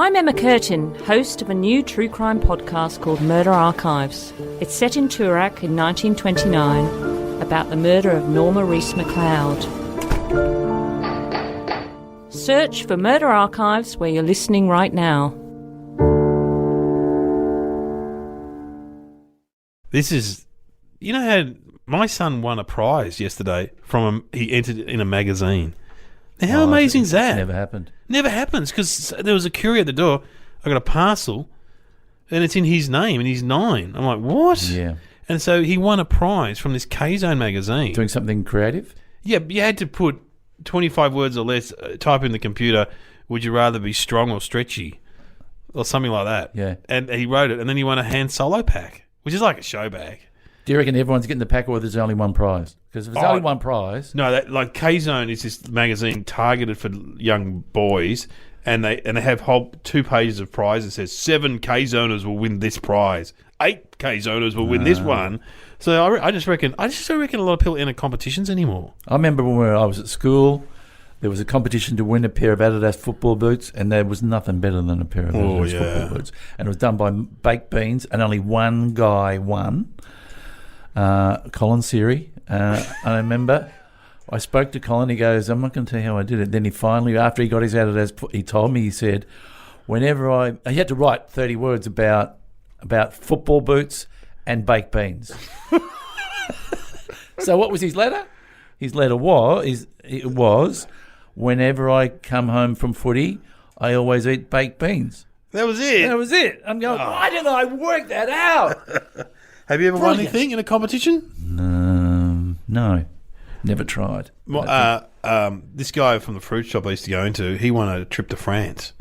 I'm Emma Curtin, host of a new true crime podcast called Murder Archives. It's set in Toorak in 1929 about the murder of Norma Reese McLeod. Search for Murder Archives where you're listening right now. This is, you know how my son won a prize yesterday he entered in a magazine. Now, how amazing is that? Never happened. Never happens, because there was a courier at the door. I got a parcel, and it's in his name, and he's 9. I'm like, what? Yeah. And so he won a prize from this K-Zone magazine. Doing something creative? Yeah, you had to put 25 words or less, type in the computer, would you rather be strong or stretchy? Or something like that. Yeah. And he wrote it, and then he won a hand solo pack, which is like a show bag. Do you reckon everyone's getting the pack, or there's only one prize? Because if there's only one prize... No, like K-Zone is this magazine targeted for young boys, and they have whole 2 pages of prizes. It says 7 K-Zoners will win this prize, 8 K-Zoners will win this one. So I just reckon a lot of people enter competitions anymore. I remember when I was at school, there was a competition to win a pair of Adidas football boots, and there was nothing better than a pair of Adidas football boots. And it was done by Baked Beans, and only one guy won. Colin Seary. I remember I spoke to Colin. He goes, I'm not going to tell you how I did it. Then he finally, after he got his Adidas, he told me, he said, he had to write 30 words about football boots and baked beans. So what was his letter? His letter was, whenever I come home from footy, I always eat baked beans. That was it? I'm going, why didn't I work that out? Have you ever won anything in a competition? No, never tried. This guy from the fruit shop I used to go into, he won a trip to France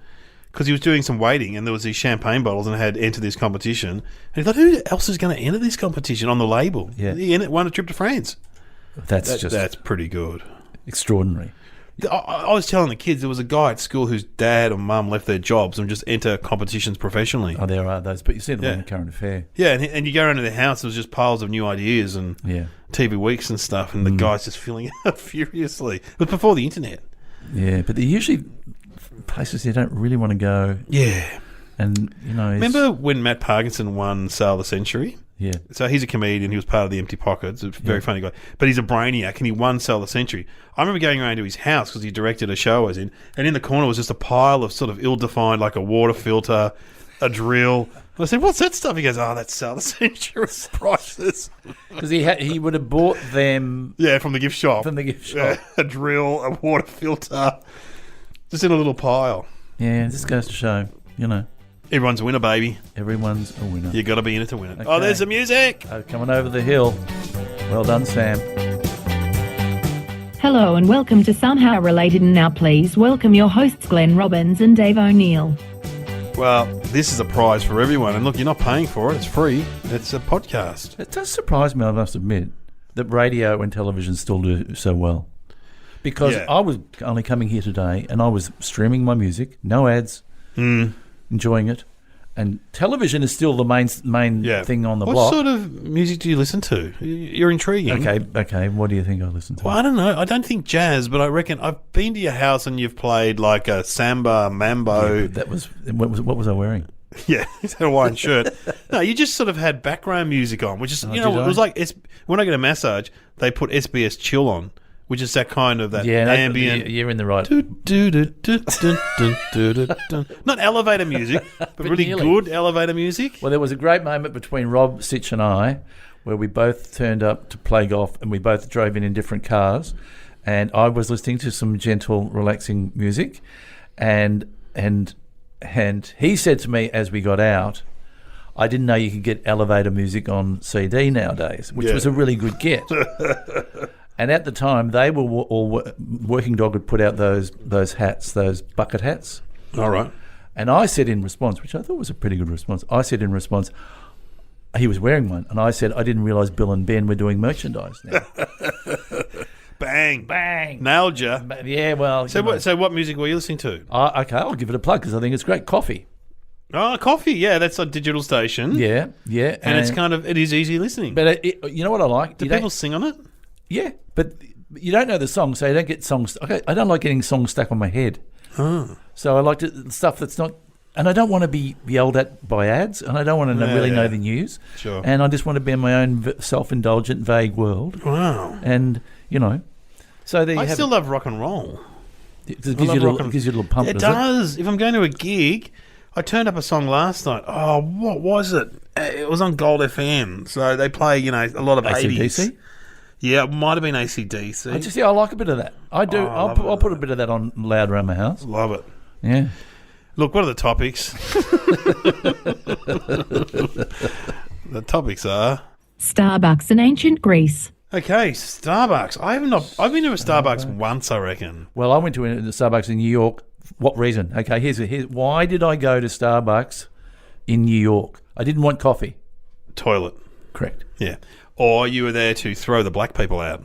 because he was doing some waiting, and there was these champagne bottles, and had entered this competition. And he thought, who else is going to enter this competition on the label? Yeah. He won a trip to France. That's pretty good. Extraordinary. I was telling the kids there was a guy at school whose dad or mum left their jobs and just enter competitions professionally. Oh, there are those, but you see them on the Current Affair. Yeah, and you go around to their house, there was just piles of new ideas and TV weeks and stuff, and the guy's just filling it out furiously. It was before the internet. Yeah, but they're usually places you don't really want to go. Yeah. And, remember when Matt Parkinson won Sale of the Century? Yeah. So he's a comedian. He was part of the Empty Pockets. A very funny guy. But he's a brainiac, and he won Sale of the Century. I remember going around to his house because he directed a show I was in, and in the corner was just a pile of sort of ill-defined, like a water filter, a drill. I said, what's that stuff? He goes, that's Sale of the Century prices. Because he would have bought them... Yeah, from the gift shop. Yeah, a drill, a water filter, just in a little pile. Yeah, this goes to show, Everyone's a winner, baby. Everyone's a winner. You got to be in it to win it. Okay. Oh, there's the music. Coming over the hill. Well done, Sam. Hello and welcome to Somehow Related, and now please welcome your hosts Glenn Robbins and Dave O'Neill. Well, this is a prize for everyone. And look, you're not paying for it. It's free. It's a podcast. It does surprise me, I must admit, that radio and television still do so well. Because I was only coming here today and I was streaming my music, no ads, enjoying it. And television is still the main thing on the block. What sort of music do you listen to? You're intriguing. Okay. What do you think I listen to? Well, I don't know. I don't think jazz, but I reckon I've been to your house and you've played like a samba, mambo. Yeah, what was I wearing? Yeah, it's a Hawaiian shirt. No, you just sort of had background music on, which is, it was like, when I get a massage, they put SBS Chill on, which is that kind of ambient. You're in the right. Not elevator music, but really good elevator music. Well, there was a great moment between Rob Sitch and I where we both turned up to play golf, and we both drove in different cars, and I was listening to some gentle, relaxing music, and he said to me as we got out, I didn't know you could get elevator music on CD nowadays, which was a really good get. And at the time, they were all Working Dog had put out those hats, those bucket hats. All right. And I said in response, which I thought was a pretty good response, he was wearing one, and I said, I didn't realise Bill and Ben were doing merchandise now. Bang. Bang. Nailed you. Yeah, well... So what music were you listening to? Okay, I'll give it a plug because I think it's great. Coffee. Oh, Coffee, yeah, that's a digital station. Yeah. And it is easy listening. But you know what I like? Do people sing on it? Yeah, but you don't know the song, so you don't get songs... Okay, I don't like getting songs stuck on my head. Oh. So I like stuff that's not and I don't want to be yelled at by ads, and I don't want to really know the news. Sure. And I just want to be in my own self-indulgent, vague world. Wow. And, so there you I have still love rock and roll. it. It gives you a little pump, It does. If I'm going to a gig, I turned up a song last night. Oh, what was it? It was on Gold FM. So they play, a lot of 80s. AC/DC? Yeah, it might have been AC/DC. I like a bit of that. I do. I I'll put a bit of that on loud around my house. Love it. Yeah. Look, what are the topics? The topics are... Starbucks in ancient Greece. Okay, Starbucks. I've been to a Starbucks once, I reckon. Well, I went to the Starbucks in New York. What reason? Okay, here's why did I go to Starbucks in New York? I didn't want coffee. Toilet. Correct. Yeah. Or you were there to throw the black people out.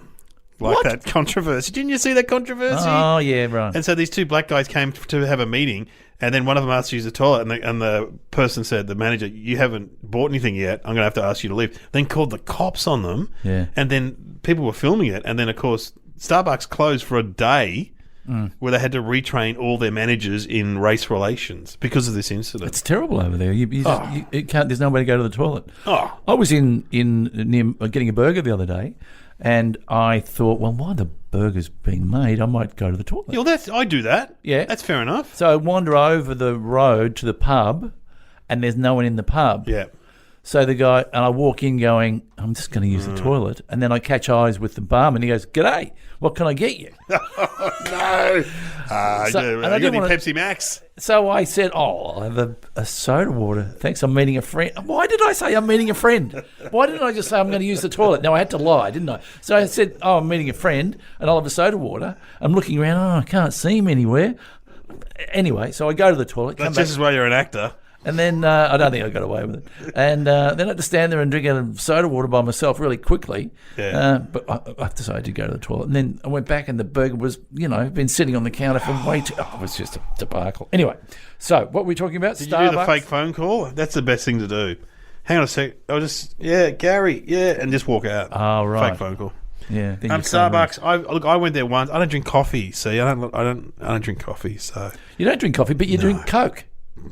Like What? that controversy. Didn't you see that controversy? Oh, yeah, right. And so these two black guys came to have a meeting, and then one of them asked to use the toilet, and the person said, the manager, you haven't bought anything yet, I'm going to have to ask you to leave. Then called the cops on them, Yeah. and then people were filming it, and then, of course, Starbucks closed for a day where they had to retrain all their managers in race relations because of this incident. It's terrible over there. You can't. There's nowhere to go to the toilet. Oh. I was in near getting a burger the other day, and I thought, well, while the burger's being made, I might go to the toilet. Yeah, well, I do that. Yeah. That's fair enough. So I wander over the road to the pub, and there's no one in the pub. Yeah. So the guy, and I walk in going, I'm just going to use the toilet. And then I catch eyes with the barman, and he goes, "G'day, what can I get you?" No. So- I and I got any didn't wanna- Pepsi Max? So I said, I'll have a soda water. Thanks, I'm meeting a friend. Why did I say I'm meeting a friend? Why didn't I just say I'm going to use the toilet? No, I had to lie, didn't I? So I said, I'm meeting a friend, and I'll have a soda water. I'm looking around, I can't see him anywhere. Anyway, so I go to the toilet, come That's back. just as well you're an actor. And then I don't think I got away with it. And then I had to stand there and drink a soda water by myself really quickly. Yeah. But I have to say I did go to the toilet. And then I went back and the burger was, been sitting on the counter for way too... Oh, it was just a debacle. Anyway, so what were we talking about? Did you do the fake phone call? That's the best thing to do. Hang on a sec. I'll just... Yeah, Gary. Yeah, and just walk out. Oh, right. Fake phone call. Yeah. then you're saying Starbucks. I went there once. I don't drink coffee. See, I don't drink coffee. So You don't drink coffee, but you drink Coke.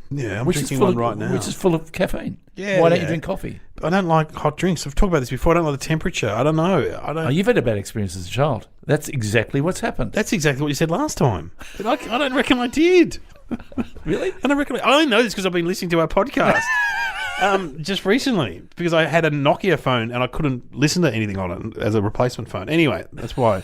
yeah, I'm Which is drinking full one of, right now. Which is full of caffeine. Yeah, Why don't you yeah. drink coffee? I don't like hot drinks. I've talked about this before. I don't like the temperature. I don't know. I don't. Oh, you've had a bad experience as a child. That's exactly what's happened. That's exactly what you said last time. But I don't reckon I did. Really? I don't reckon. I only know this because I've been listening to our podcast. Just recently, because I had a Nokia phone and I couldn't listen to anything on it as a replacement phone. Anyway, that's why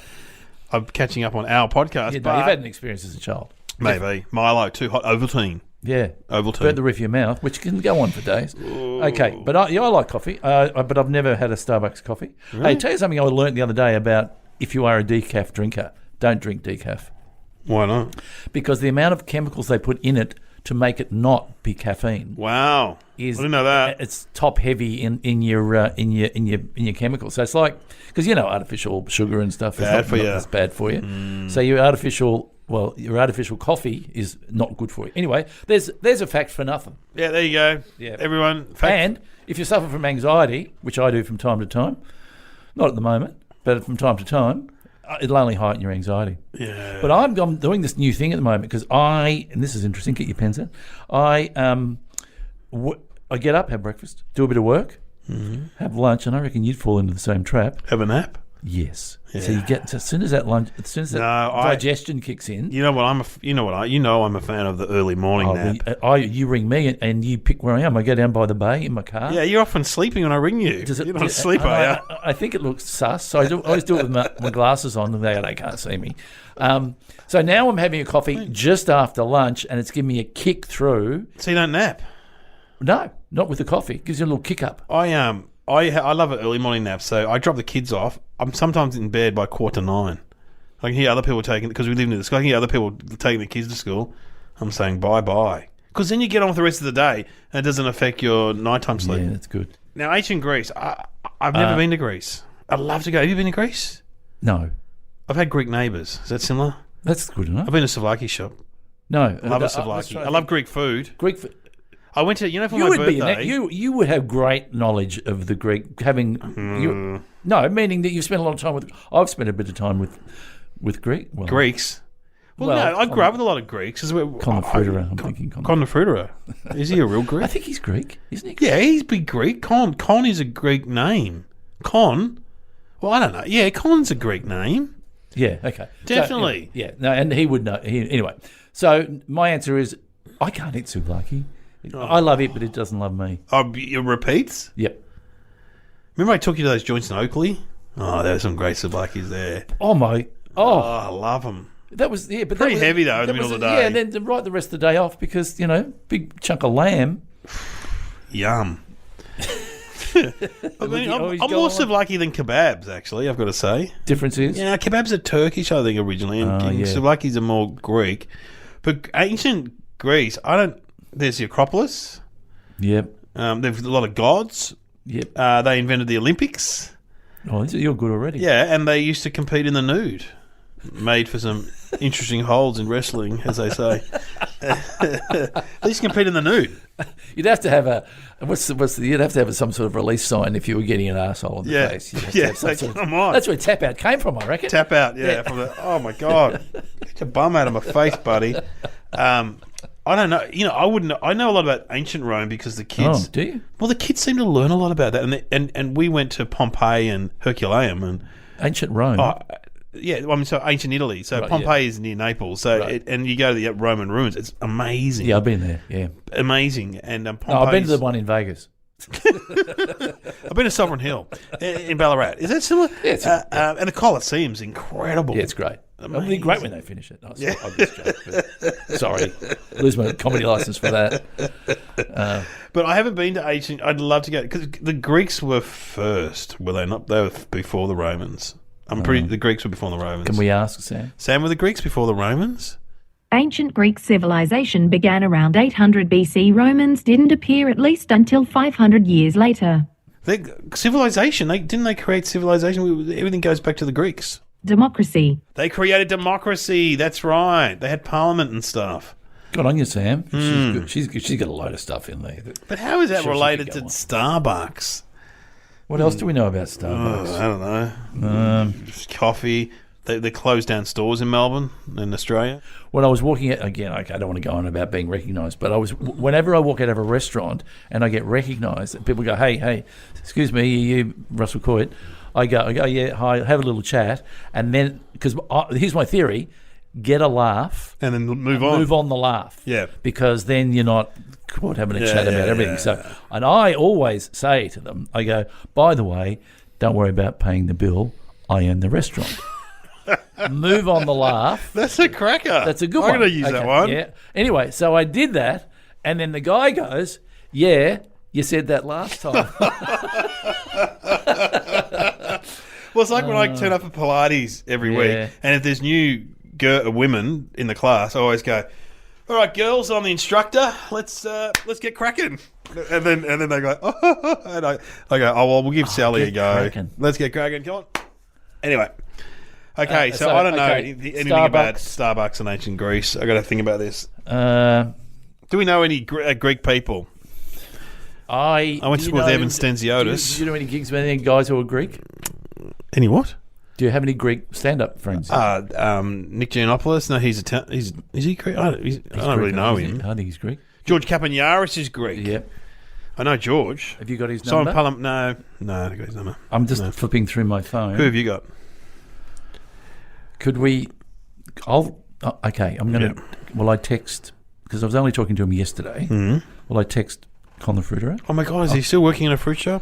I'm catching up on our podcast. Yeah, but no, you've had an experience as a child. maybe Milo, too hot, Ovaltine. Yeah. Ovaltine. Burnt the roof of your mouth, which can go on for days. Okay, but I like coffee, but I've never had a Starbucks coffee. Really? Hey, tell you something I learned the other day about if you are a decaf drinker, don't drink decaf. Why not? Because the amount of chemicals they put in it to make it not be caffeine Wow. is I didn't know that. It's top heavy in your chemicals. So it's like, because artificial sugar and stuff Bad is for you. that's bad for you. So your artificial coffee is not good for you. Anyway, there's a fact for nothing. Yeah, there you go. Yeah. Everyone. And if you suffer from anxiety, which I do from time to time, not at the moment, but from time to time, it'll only heighten your anxiety. Yeah. But I'm doing this new thing at the moment because and this is interesting, get your pens out. I get up, have breakfast, do a bit of work, have lunch, and I reckon you'd fall into the same trap. Have a nap. Yes. Yeah. So as soon as that digestion kicks in. You know what? I'm a fan of the early morning nap. You ring me and you pick where I am. I go down by the bay in my car. Yeah, you're often sleeping when I ring you. You're not asleep, are you? I think it looks sus, so I always do it with my glasses on, and they can't see me. So now I'm having a coffee just after lunch, and it's giving me a kick through. So you don't nap? No, not with the coffee. It gives you a little kick up. I love an early morning nap, so I drop the kids off. I'm sometimes in bed by 8:45. I can hear other people because we live near the school. I can hear other people taking the kids to school. I'm saying bye-bye. Because then you get on with the rest of the day, and it doesn't affect your nighttime sleep. Yeah, that's good. Now, ancient Greece. I've never been to Greece. I'd love to go. Have you been to Greece? No. I've had Greek neighbours. Is that similar? That's good enough. I've been to a souvlaki shop. No. I love a souvlaki. I love Greek food. Greek food. I went to, for my birthday. You would have great knowledge of the Greek, meaning that you've spent a lot of time with. I've spent a bit of time with Greek. Well, Greeks. Well, no, I grew up with a lot of Greeks. Con the Fruiterer, I'm thinking. Con the Fruiterer. Is he a real Greek? I think he's Greek, isn't he? Yeah, he's big Greek. Con is a Greek name. Con? Well, I don't know. Yeah, Con's a Greek name. Yeah, okay. Definitely. So, yeah, no, and he would know. Anyway, so my answer is I can't eat souvlaki. I love it, but it doesn't love me. Oh, it repeats? Yep. Remember I took you to those joints in Oakley? Oh, there were some great souvlakis there. Oh, I love them. That was, yeah, but Pretty that was, heavy, though, in the middle of the day. Yeah, and then to write the rest of the day off because, big chunk of lamb. Yum. I'm more souvlaki than kebabs, actually, I've got to say. Difference is? Yeah, kebabs are Turkish, I think, originally, and souvlakis are more Greek. But ancient Greece, there's the Acropolis. Yep. There's a lot of gods. Yep. They invented the Olympics. Oh, you're good already. Yeah, and they used to compete in the nude. Made for some interesting holds in wrestling, as they say. They used to compete in the nude. You'd have to have you'd have to have some sort of release sign if you were getting an arsehole in the face. Come on. That's where tap out came from, I reckon. Tap out, yeah. Oh my God, get your bum out of my face, buddy. I don't know. I know a lot about ancient Rome because the kids. Oh, do you? Well, the kids seem to learn a lot about that, and we went to Pompeii and Herculaneum and ancient Rome. Yeah, so ancient Italy. So right, Pompeii is near Naples. So and you go to the Roman ruins. It's amazing. Yeah, I've been there. Yeah, amazing. And Pompeii. No, I've been to the one in Vegas. I've been to Sovereign Hill in Ballarat. Is that similar? Yeah, and the Colosseum's incredible. Yeah, it's great. It'll be great when they finish it. I'll just joke, sorry, lose my comedy license for that. But I haven't been to ancient. I'd love to go because the Greeks were first, were they not? They were before the Romans. The Greeks were before the Romans. Can we ask Sam? Sam, were the Greeks before the Romans? Ancient Greek civilization began around 800 BC. Romans didn't appear at least until 500 years later. Civilization, didn't they create civilization? Everything goes back to the Greeks. Democracy. They created democracy, that's right. They had parliament and stuff. Good on you, Sam. She's good. She's got a load of stuff in there. But how is that related to Starbucks? What else do we know about Starbucks? I don't know. Coffee. They closed down stores in Melbourne and Australia. When I was walking out, again, okay, I don't want to go on about being recognised, but whenever I walk out of a restaurant and I get recognised, people go, hey, excuse me, you Russell Coit. I go, yeah, hi, have a little chat, and then, because here's my theory, get a laugh. And then move on. Move on the laugh. Yeah. Because then you're not having a chat about everything. Yeah. So, and I always say to them, I go, by the way, don't worry about paying the bill. I own the restaurant. Move on the laugh. That's a cracker. That's a good one. I'm going to use that one. Yeah. Anyway, so I did that, and then the guy goes, yeah, you said that last time. Well, it's like when I turn up for Pilates every week, and if there's new women in the class, I always go, all right, girls, I'm the instructor. Let's get cracking. And then they go, oh, and I go, oh, well, we'll give Sally a go. Cracking. Let's get cracking. Come on. Anyway. Okay, so I don't know anything about Starbucks and ancient Greece. I got to think about this. Do we know any Greek people? I went to school with Evan Stenziotis. Do you know any gigs with any guys who are Greek? Any what? Do you have any Greek stand-up friends? Nick Giannopoulos. No, is he Greek? I don't really know him. I think he's Greek. George Kapaniaris is Greek. Yep. I know George. Have you got his number? No, I haven't got his number. I'm just flipping through my phone. Who have you got? Could we... okay, I'm going to... Will I text... Because I was only talking to him yesterday. Mm-hmm. Will I text Con the Fruiterer? Oh, my God. Is he still working in a fruit shop?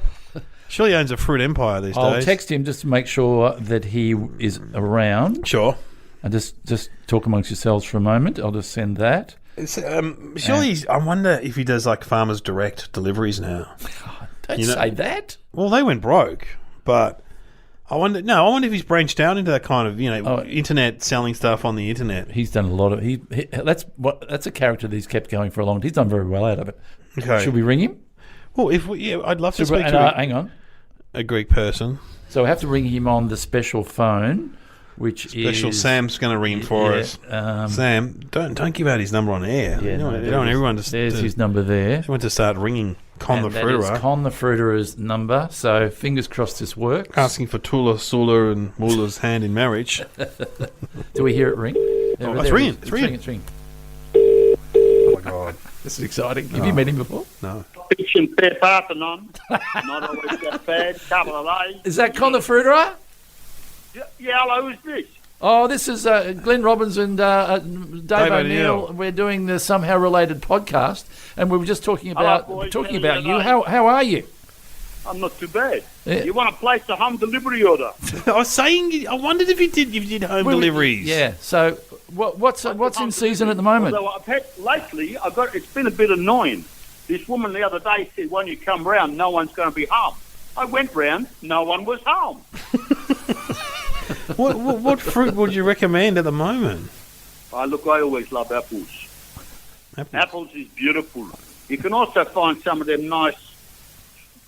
Surely he owns a fruit empire these days. I'll text him just to make sure that he is around. Sure. And just talk amongst yourselves for a moment. I'll just send that. Surely I wonder if he does like Farmers Direct deliveries now. Don't say that. Well, they went broke, but... I wonder if he's branched out into that kind of, internet selling stuff on the internet. He's done a lot of that's a character that he's kept going for a long time. He's done very well out of it. Okay. Should we ring him? Well, I'd love to speak to hang on. A Greek person. So we have to ring him on the special phone, Sam's going to ring him for us. Sam, don't give out his number on air. Yeah, don't want everyone to... There's his number there. Everyone to start ringing Con the Fruiterer. That is Con the Fruiterer's number, so fingers crossed this works. Asking for Tula, Sula and Mula's hand in marriage. Do we hear it ring? Oh, it's ringing. It's ringing. Oh, my God. This is exciting. Have you met him before? No. Fish and fair Parthenon. Not always that bad. Couple of days. Is that Con the Fruiterer? Yeah, hello, who's this? Oh, this is Glenn Robbins and Dave O'Neill. We're doing the somehow related podcast, and we were just talking about boys. you. How are you? I'm not too bad. Yeah. You want to place a home delivery order? I was saying, I wondered if you did home deliveries. Yeah. So what's in season at the moment? Although I've had lately, it's been a bit annoying. This woman the other day said, when you come round, no one's going to be home. I went round, no one was home. What fruit would you recommend at the moment? I always love apples. Apples is beautiful. You can also find some of them nice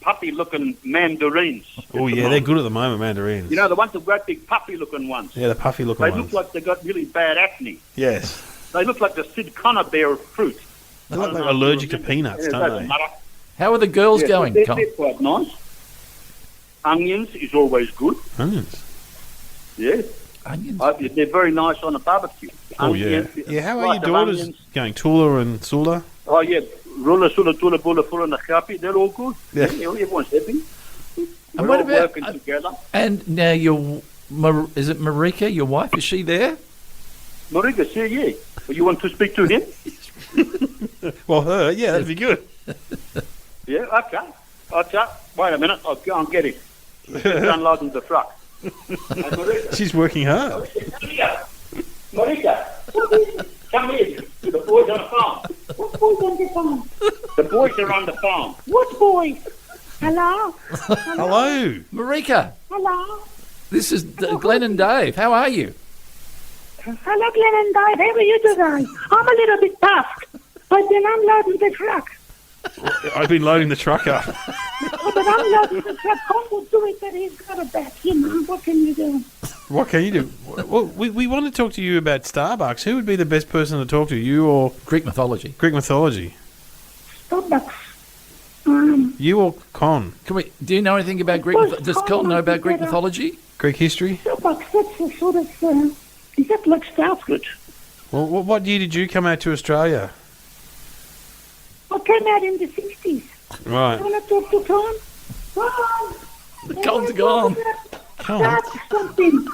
puffy-looking mandarins. Oh, yeah, they're good at the moment, mandarins. You know, the ones, the great big puffy-looking ones. Yeah, the puffy-looking They ones. look like they got really bad acne. Yes. They look like the Sid Connor bear of fruit. They look like allergic to peanuts, don't they? How are the girls going, They're Con? quite nice. Onions is always good. Onions. Yeah. Onions? They're very nice on a barbecue. Oh, yeah. Onions, Yeah, how are slice your of daughters onions. going? Tula and Sula? Oh, yeah. Rula, Sula, Tula, Bula, Fula, and the Kapi, they're all good. Yeah. Everyone's happy. And We're what all about- working together. And now is it Marika, your wife? Is she there? Marika, see, yeah. Well, you want to speak to him? Well, her, yeah, that'd be good. Yeah, okay. Wait a minute, I'll go and get him. He's just unloading the truck. Marika, She's working hard. come here. Marika, come here. The boys on the farm. What boys on the farm? The boys are on the farm. What boys? Hello? Hello. Marika, Hello? this is Glenn and Dave. How are you? Hello, Glenn and Dave. How are you today? I'm a little bit puffed, but then I'm loading the truck. I've been loading the truck up. Oh, but I'm loading the truck. Con will do it, but he's got a back. You know, what can you do? What can you do? Well, we want to talk to you about Starbucks. Who would be the best person to talk to, you or Greek mythology. Greek mythology? Starbucks. You or Con? Do you know anything about Greek? Does Con know about Greek mythology? Greek history? Starbucks, that's a sort of, is that like Starfruit? Well, what year did you come out to Australia? I came out in the 60s. Right. You want to talk to Con? Con! Con's gone. Con? Start something.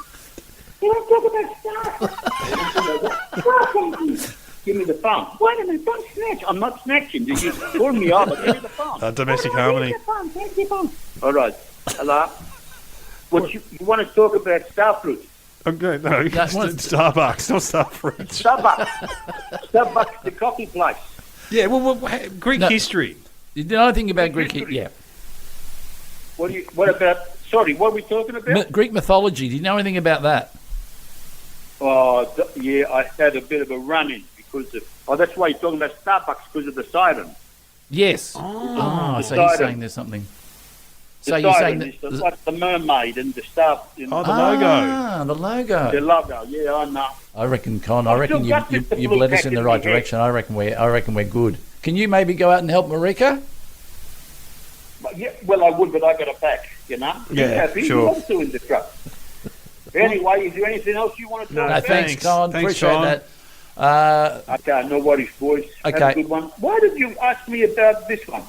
You want to talk about Star? Start something. Give me the phone. Wait a minute, don't snatch. I'm not snatching. You pull me off. Give me the phone. Domestic harmony. Take the phone. All right. Hello? What you want to talk about Starfruit? Okay, no, it's Starbucks, not Starfruit. Starbucks, the coffee place. Yeah, well, Greek No. history. You know anything about Greek? Yeah. What about? Sorry, what are we talking about? Greek mythology. Do you know anything about that? Oh, yeah, I had a bit of a run-in because of. Oh, that's why you're talking about Starbucks because of the siren. Yes. Oh, So you're siren. saying there's something. The So you're siren saying is that like the mermaid and the star. Oh, the logo. The logo. The logo. Yeah, I know. I reckon, Con. I reckon still got you've this led little us in the packet right in my head. direction. I reckon we're good. Can you maybe go out and help Marika? Yeah, well, I would, but I got a back. You know. Yeah, happy. sure. You want to in the truck. Anyway, is there anything else you want to talk No, No, about? thanks, thanks. Con. Thanks, Appreciate Con. that. Okay, no worries, boys. Have Okay. a good one. Why did you ask me about this one?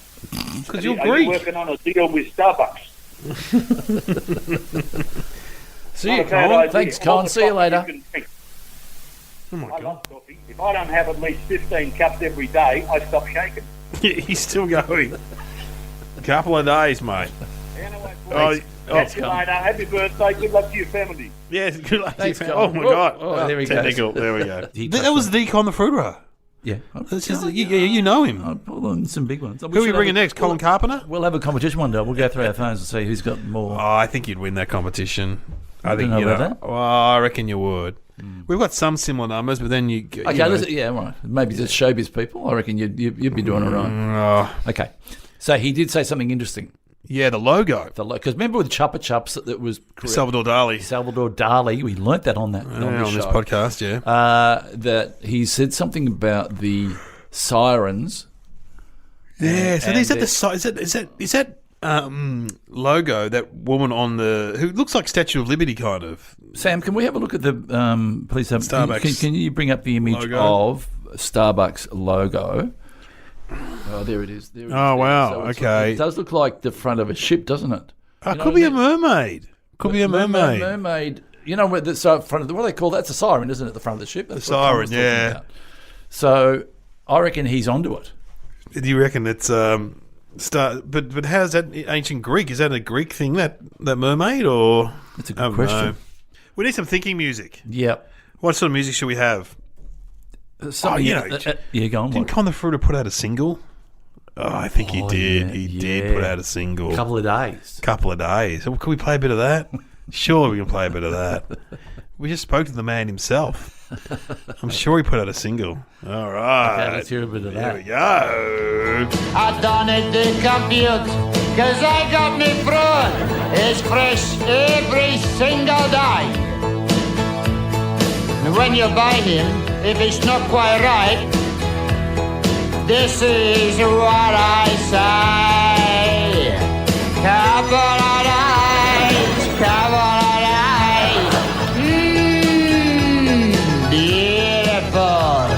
Because you're Are you Greek. working on a deal with Starbucks? See Not you, a bad Con. idea. Thanks, All Con. the See you coffee later. can drink. Oh, my I God. love coffee. If I don't have at least 15 cups every day, I stop shaking. He's still going. Couple of days, mate. Anyway, Oh, boys, catch you Con. later. Happy birthday. Good luck to your family. yeah, good luck. Thanks, to you. Con. Oh, my God. Oh, there he goes. Technical. There we go. He That was the Con the Fruiterer. Yeah. You know him. I'll pull on some big ones. Who are we bringing next? Colin Carpenter? We'll have a competition one day. We'll go through our phones and see who's got more. Oh, I think you'd win that competition. I think know you know. about that? Well, I reckon you would. We've got some similar numbers, but then you. Okay, know, yeah, right. Maybe just showbiz people. I reckon you'd be doing all right. oh, Okay. So he did say something interesting. yeah, the logo. Because remember with Chupa Chups that was Salvador Dali. Salvador Dali. We learnt that on that On this show. podcast, yeah. That he said something about the sirens. Yeah. So and is that the- the is that logo, that woman on who looks like Statue of Liberty kind of. Sam, can we have a look at the please? Starbucks Can you bring up the image logo? of Starbucks logo? Oh, there it is. There it is. Oh, wow. So Okay. it does look like the front of a ship, doesn't it? It could be a mermaid. Could be a mermaid. Mermaid. You know, front of what do they call that? It's a siren, isn't it? The front of the ship. That's The what Tom siren, was talking yeah. about. So I reckon he's onto it. Do you reckon it's But how's that ancient Greek? Is that a Greek thing? That mermaid, or That's a good question. know. We need some thinking music. Yep. What sort of music should we have? Yeah, go on. Didn't What? Con the Fruiter put out a single? Oh, I think he did. Yeah, He did put out a single. Couple of days. Couple of days. Can we play a bit of that? Sure, we can play a bit of that. We just spoke to the man himself. I'm sure he put out a single. All right. Okay, let's hear a bit of Here that. we go. I done it to compute, cause I got me fruit. It's fresh every single day. And when you buy him, if it's not quite right, this is what I say. Carbonite, carbonite. Beautiful.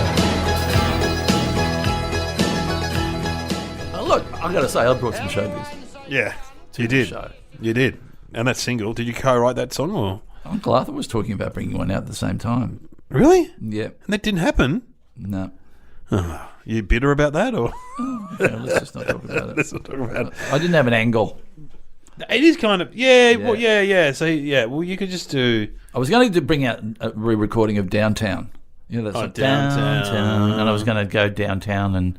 Look, I've got to say, I brought some showbiz. Yeah, you the did. show. You did. And that single, did you co-write that song, or? Uncle Arthur was talking about bringing one out at the same time. Really? Yep. And that didn't happen? No. You bitter about that, or? Okay, let's just not talk about it. Let's not talk about it. I didn't have an angle. It is kind of, well, yeah. So, well, you could just do... I was going to bring out a re-recording of Downtown. You know, that's Downtown. And I was going to go downtown and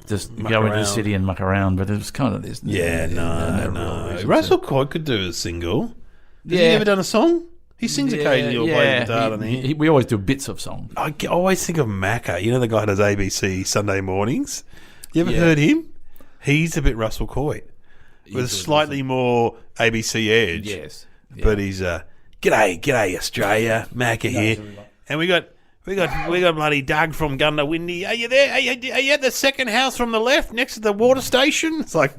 just Muck go into the around. city and muck around, but it was kind of this. Yeah, no. real reason Russell to. Coy could do a single. Has he Yeah. ever done a song? He sings occasionally or plays guitar, doesn't he? We always do bits of song. I always think of Macca. You know the guy who does ABC Sunday mornings? You ever Yeah. heard him? He's a bit Russell Coy. With a slightly more ABC edge. Yes. But he's G'day Australia, Macca here. And we got bloody Doug from Gundawindi. Are you there? Are you at the second house from the left next to the water station? It's like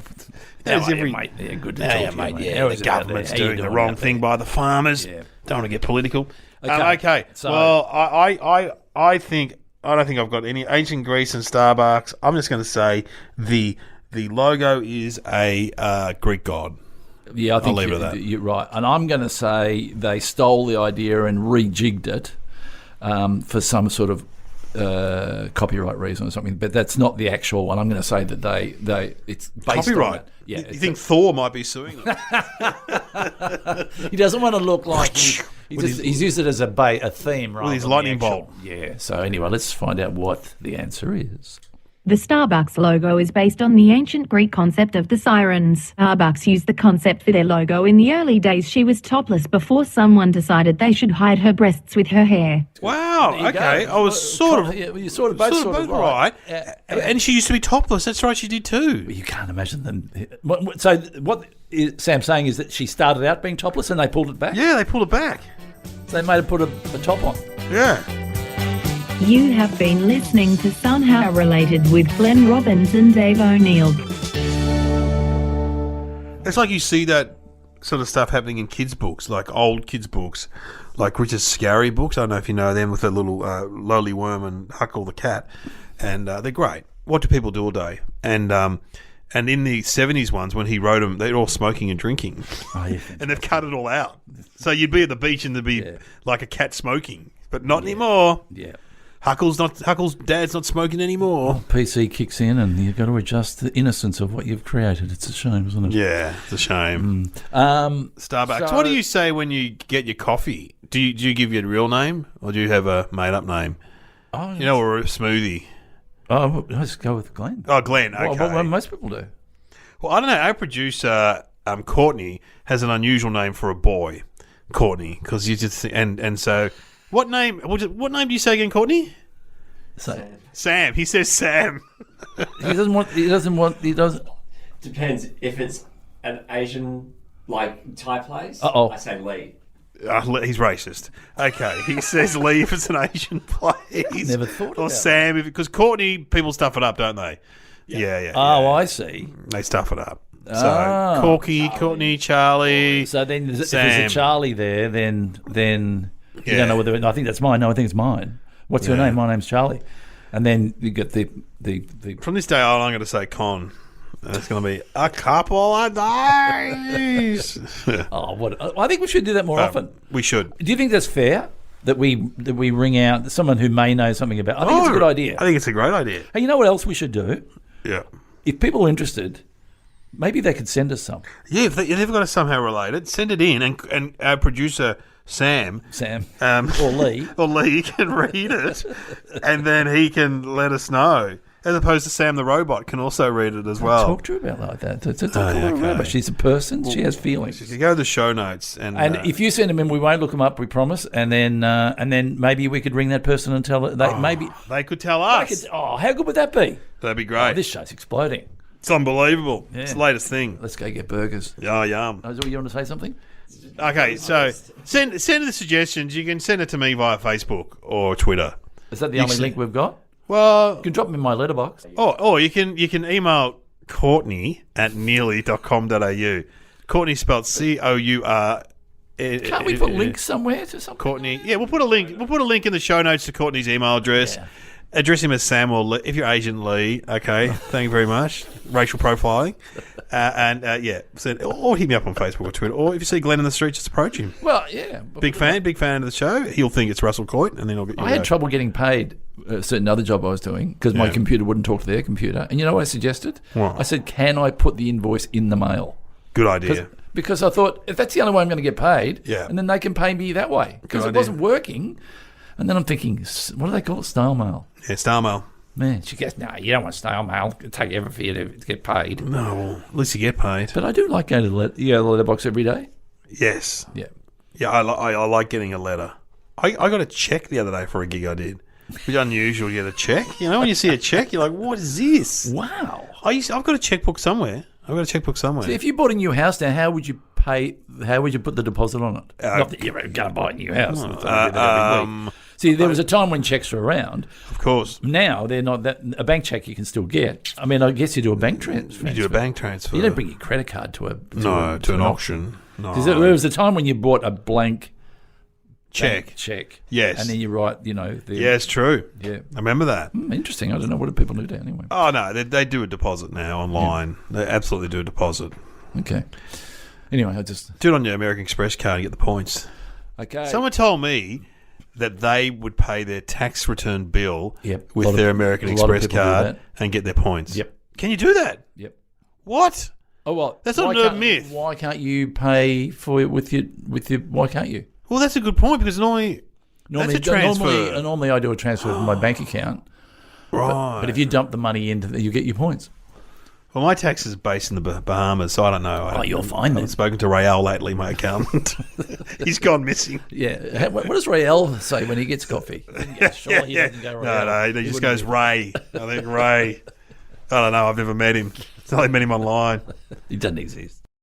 there's every mate. Yeah, good to yeah, talk yeah, to mate. you, mate. Yeah, How the is it out government's there? How you doing the doing wrong out thing there? by the farmers. Yeah. Don't want to get political. Okay. Okay. So- Well, I don't think I've got any ancient Greece and Starbucks. I'm just going to say the logo is a Greek god. Yeah, I think leave it at that. you're right. And I'm going to say they stole the idea and rejigged it for some sort of copyright reason or something. But that's not the actual one. I'm going to say that it's based Copyright. on that. Yeah, You think Thor might be suing them? he doesn't want to look like he's used it as a theme, right? his lightning bolt. Yeah. So anyway, let's find out what the answer is. The Starbucks logo is based on the ancient Greek concept of the sirens. Starbucks used the concept for their logo in the early days. She was topless before someone decided they should hide her breasts with her hair. Wow. There you Okay. go. I was sort of. Yeah, well, you're sort of both right. And she used to be topless. That's right. She did too. You can't imagine them. So what Sam's saying is that she started out being topless and they pulled it back. Yeah, they pulled it back. So they made her put a top on. Yeah. You have been listening to Somehow Related with Glenn Robbins and Dave O'Neill. It's like you see that sort of stuff happening in kids' books, like old kids' books, like Richard Scarry books. I don't know if you know them, with the little lowly worm and Huckle the cat, and they're great. What do people do all day? And in the 70s ones, when he wrote them, they're all smoking and drinking, and they've cut it all out. So you'd be at the beach and there'd be like a cat smoking, but not anymore. Yeah. Huckle's dad's not smoking anymore. PC kicks in and you've got to adjust the innocence of what you've created. It's a shame, isn't it? Yeah, it's a shame. Starbucks. So- What do you say when you get your coffee? Do you give your real name, or do you have a made-up name? Oh, You know, or a smoothie. Oh, let's go with Glenn. Oh, Glenn. Okay. Well, most people do. Well, I don't know. Our producer, Courtney, has an unusual name for a boy, Courtney, because you just and so. What name? What name do you say again, Courtney? Sam. He says Sam. He doesn't. Depends if it's an Asian like Thai place. Uh-oh. I say Lee. He's racist. Okay, he says Lee if it's an Asian place. Never thought Or about Sam, because Courtney, people stuff it up, don't they? Yeah. Oh, I see. They stuff it up. So Corky, Courtney, Charlie. So then, if Sam. there's a Charlie there, then you don't know whether I think that's mine. No, I think it's mine. What's your name? My name's Charlie. And then you get the From this day on, I'm going to say Con. And it's going to be a couple of days. I think we should do that more often. We should. Do you think that's fair that we ring out someone who may know something about? I think it's a good idea. I think it's a great idea. Hey, you know what else we should do? Yeah. If people are interested, maybe they could send us some. Yeah, if they've got to somehow relate it, send it in, and our producer Sam, or Lee can read it, and then he can let us know. As opposed to Sam the robot can also read it as well. Talk to her about like that. It's a robot. She's a person. She has feelings. You go to the show notes and if you send them in, we won't look them up. We promise. And then maybe we could ring that person and tell it. Maybe they could tell us. How good would that be? That'd be great. This show's exploding. It's unbelievable. Yeah. It's the latest thing. Let's go get burgers. Oh, yum. You want to say something? Okay, so send the suggestions. You can send it to me via Facebook or Twitter. Is that the only link we've got? Well, you can drop them in my letterbox. Or you can email Courtney at nearly.com.au. Courtney spelled Cour. Can't we put links somewhere to something? Courtney. Yeah, we'll put a link. We'll put a link in the show notes to Courtney's email address. Yeah. Address him as Sam or Lee. If you're Asian, Lee. Okay, thank you very much. Racial profiling. Or hit me up on Facebook or Twitter. Or if you see Glenn in the street, just approach him. Well, yeah. Big fan of the show. He'll think it's Russell Coit, and then I'll get you. I had trouble getting paid a certain other job I was doing because my computer wouldn't talk to their computer. And you know what I suggested? What? I said, can I put the invoice in the mail? Good idea. Because I thought, if that's the only way I'm going to get paid, and then they can pay me that way. Because it wasn't working. And then I'm thinking, what do they call it? Style mail. Yeah, style mail. Man, she goes, no, you don't want style mail. It'll take ever for you to get paid. No, well, at least you get paid. But I do like going to the letterbox every day. Yes. Yeah. Yeah, I like getting a letter. I got a check the other day for a gig I did. Which is unusual to get a check. You know, when you see a check, you're like, what is this? Wow. I've got a checkbook somewhere. So if you bought a new house now, how would you pay? How would you put the deposit on it? Not that you're going to buy a new house. See, there was a time when checks were around. Of course. Now they're not that. A bank check you can still get. I mean, I guess you do a bank transfer. You do a bank transfer. You don't bring your credit card to an auction. No. There was a time when you bought a blank check. Yes. And then you write, yeah, it's true. Yeah. I remember that. Interesting. I don't know. What do people do anyway? Oh, no. They do a deposit now online. Yeah. They absolutely do a deposit. Okay. Anyway, I just... Do it on your American Express card and get the points. Okay. Someone told me that they would pay their tax return bill with their American Express card and get their points. Yep. Can you do that? Yep. What? Oh, well. That's not a myth. Why can't you pay for it with your... Why can't you? Well, that's a good point because normally that's a transfer. Normally I do a transfer from my bank account. Right. But if you dump the money into you get your points. Well, my tax is based in the Bahamas, so I don't know. You're fine then. I've spoken to Rael lately, my accountant. He's gone missing. Yeah. What does Rael say when he gets coffee? He doesn't go Rael. No, he just goes Ray. I think Ray. I don't know. I've never met him. I only met him online. He doesn't exist.